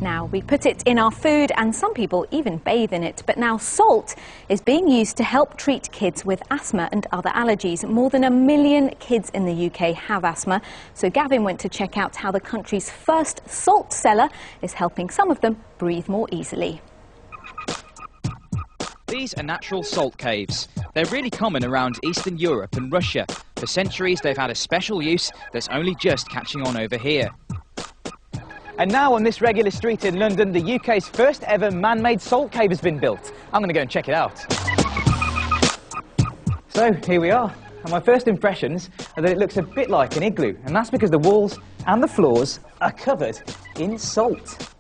Now, we put it in our food and some people even bathe in it. But now salt is being used to help treat kids with asthma and other allergies. More than 1 million kids in the UK have asthma. So Gavin went to check out how the country's first salt cellar is helping some of them breathe more easily. These are natural salt caves. They're really common around Eastern Europe and Russia. For centuries they've had a special use that's only just catching on over here. And now on this regular street in London, the UK's first ever man-made salt cave has been built. I'm going to go and check it out. So here we are, and my first impressions are that it looks a bit like an igloo, and that's because the walls and the floors are covered in salt.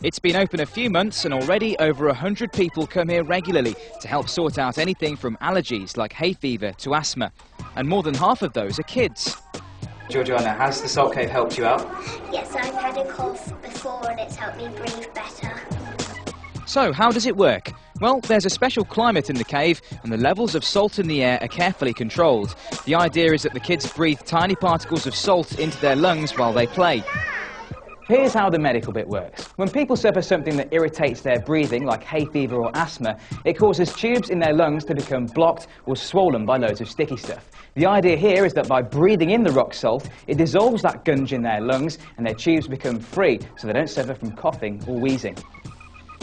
It's been open a few months and already over 100 people come here regularly to help sort out anything from allergies like hay fever to asthma. And more than half of those are kids. Georgiana, has the salt cave helped you out? Yes, I've had a cough before and it's helped me breathe better. So, how does it work? Well, there's a special climate in the cave and the levels of salt in the air are carefully controlled. The idea is that the kids breathe tiny particles of salt into their lungs while they play. Here's how the medical bit works. When people suffer something that irritates their breathing, like hay fever or asthma, it causes tubes in their lungs to become blocked or swollen by loads of sticky stuff. The idea here is that by breathing in the rock salt, it dissolves that gunge in their lungs and their tubes become free, so they don't suffer from coughing or wheezing.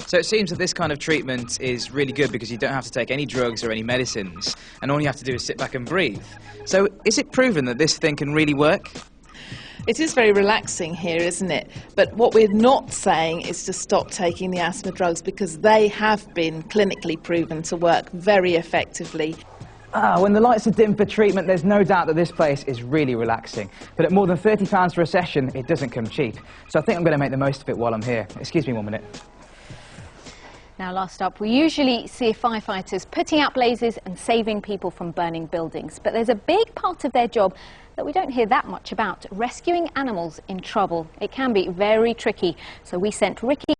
So it seems that this kind of treatment is really good because you don't have to take any drugs or any medicines, and all you have to do is sit back and breathe. So is it proven that this thing can really work? It is very relaxing here, isn't it? But what we're not saying is to stop taking the asthma drugs because they have been clinically proven to work very effectively. When the lights are dim for treatment, there's no doubt that this place is really relaxing. But at more than £30 for a session, it doesn't come cheap. So I think I'm going to make the most of it while I'm here. Excuse me 1 minute. Now, last up, we usually see firefighters putting out blazes and saving people from burning buildings. But there's a big part of their job that we don't hear that much about: rescuing animals in trouble. It can be very tricky. So we sent Ricky